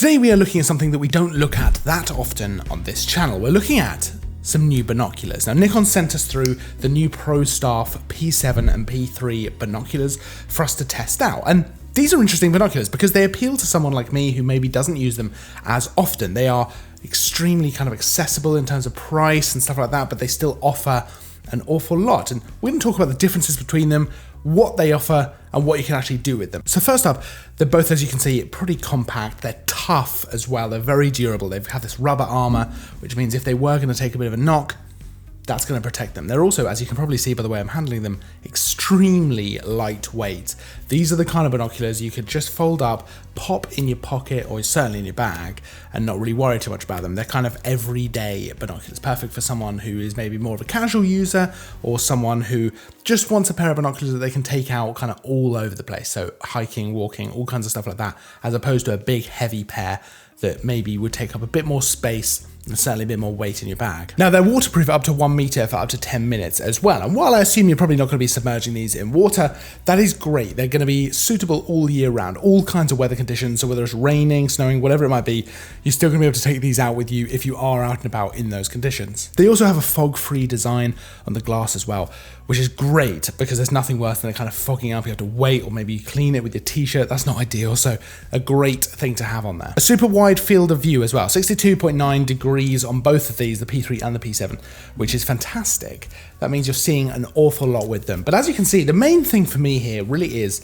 Today we are looking at something that we don't look at that often on this channel. We're looking at some new binoculars. Now Nikon sent us through the new Prostaff P7 and P3 binoculars for us to test out. And these are interesting binoculars because they appeal to someone like me who maybe doesn't use them as often. They are extremely kind of accessible in terms of price and stuff like that, but they still offer an awful lot. And we're going to talk about the differences between them, what they offer, and what you can actually do with them. So first up, they're both, as you can see, pretty compact. They're tough as well. They're very durable. They've got this rubber armor, which means if they were going to take a bit of a knock, that's going to protect them. They're also, as you can probably see by the way I'm handling them, extremely lightweight. These are the kind of binoculars you could just fold up, pop in your pocket, or certainly in your bag, and not really worry too much about them. They're kind of everyday binoculars, perfect for someone who is maybe more of a casual user, or someone who just wants a pair of binoculars that they can take out kind of all over the place. So hiking, walking, all kinds of stuff like that, as opposed to a big heavy pair that maybe would take up a bit more space and certainly a bit more weight in your bag. Now they're waterproof up to 1 meter for up to 10 minutes as well. And while I assume you're probably not going to be submerging these in water, that is great. They're going to be suitable all year round, all kinds of weather conditions. So whether it's raining, snowing, whatever it might be, you're still going to be able to take these out with you if you are out and about in those conditions. They also have a fog-free design on the glass as well, which is great because there's nothing worse than it kind of fogging up. You have to wait, or maybe you clean it with your t-shirt. That's not ideal. So a great thing to have on there. A super wide field of view as well, 62.9 degrees on both of these, the P3 and the P7, which is fantastic. That means you're seeing an awful lot with them. But as you can see, the main thing for me here really is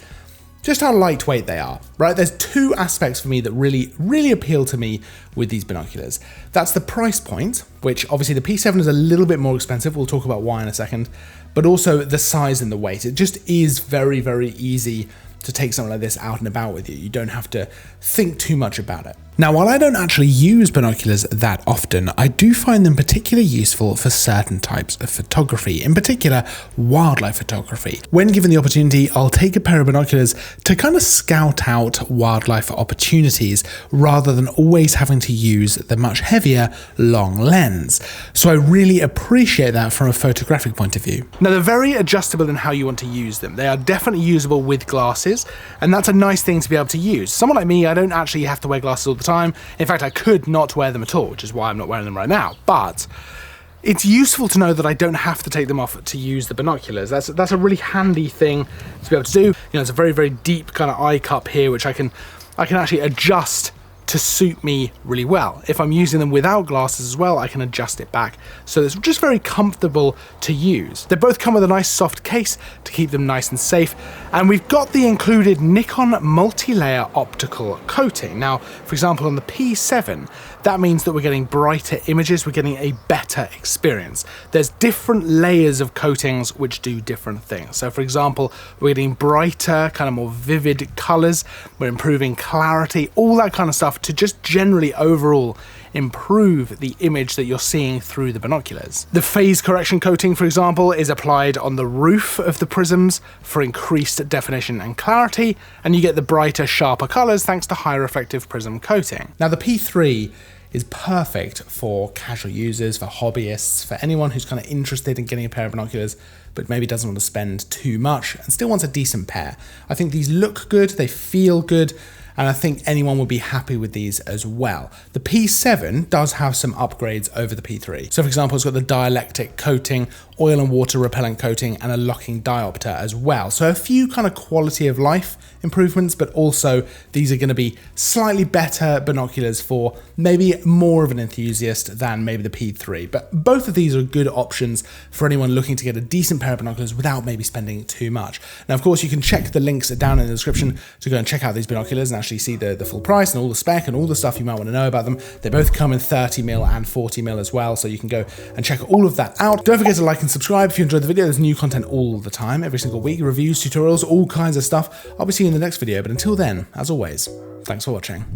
just how lightweight they are, right? There's two aspects for me that really appeal to me with these binoculars. That's the price point, which obviously the P7 is a little bit more expensive. We'll talk about why in a second, but also the size and the weight. It just is very, very easy to take something like this out and about with you. You don't have to think too much about it. Now, while I don't actually use binoculars that often, I do find them particularly useful for certain types of photography, in particular wildlife photography. When given the opportunity, I'll take a pair of binoculars to kind of scout out wildlife opportunities rather than always having to use the much heavier long lens. So I really appreciate that from a photographic point of view. Now, they're very adjustable in how you want to use them. They are definitely usable with glasses, and that's a nice thing to be able to use. Someone like me, I don't actually have to wear glasses all the time. In fact, I could not wear them at all, which is why I'm not wearing them right now. But it's useful to know that I don't have to take them off to use the binoculars. That's a really handy thing to be able to do. You know, it's a very, very deep kind of eye cup here, which I can actually adjust to suit me really well. If I'm using them without glasses as well, I can adjust it back. So it's just very comfortable to use. They both come with a nice soft case to keep them nice and safe. And we've got the included Nikon multi-layer optical coating. Now, for example, on the P7, that means that we're getting brighter images, we're getting a better experience. There's different layers of coatings which do different things. So for example, we're getting brighter, kind of more vivid colors, we're improving clarity, all that kind of stuff to just generally overall improve the image that you're seeing through the binoculars. The phase correction coating, for example, is applied on the roof of the prisms for increased definition and clarity, and you get the brighter, sharper colors thanks to higher reflective prism coating. Now the P3 is perfect for casual users, for hobbyists, for anyone who's kind of interested in getting a pair of binoculars but maybe doesn't want to spend too much and still wants a decent pair. I think these look good, they feel good, and I think anyone will be happy with these as well. The P7 does have some upgrades over the P3. So for example, it's got the dielectric coating, oil and water repellent coating, and a locking diopter as well. So a few kind of quality of life improvements, but also these are going to be slightly better binoculars for maybe more of an enthusiast than maybe the P3. But both of these are good options for anyone looking to get a decent pair of binoculars without maybe spending too much. Now, of course, you can check the links down in the description to go and check out these binoculars and actually see the full price and all the spec and all the stuff you might want to know about them. They both come in 30mm and 40mm as well, so you can go and check all of that out. Don't forget to like and subscribe if you enjoyed the video. There's new content all the time, every single week, reviews, tutorials, all kinds of stuff. I'll be seeing you in the next video, but until then, as always, thanks for watching.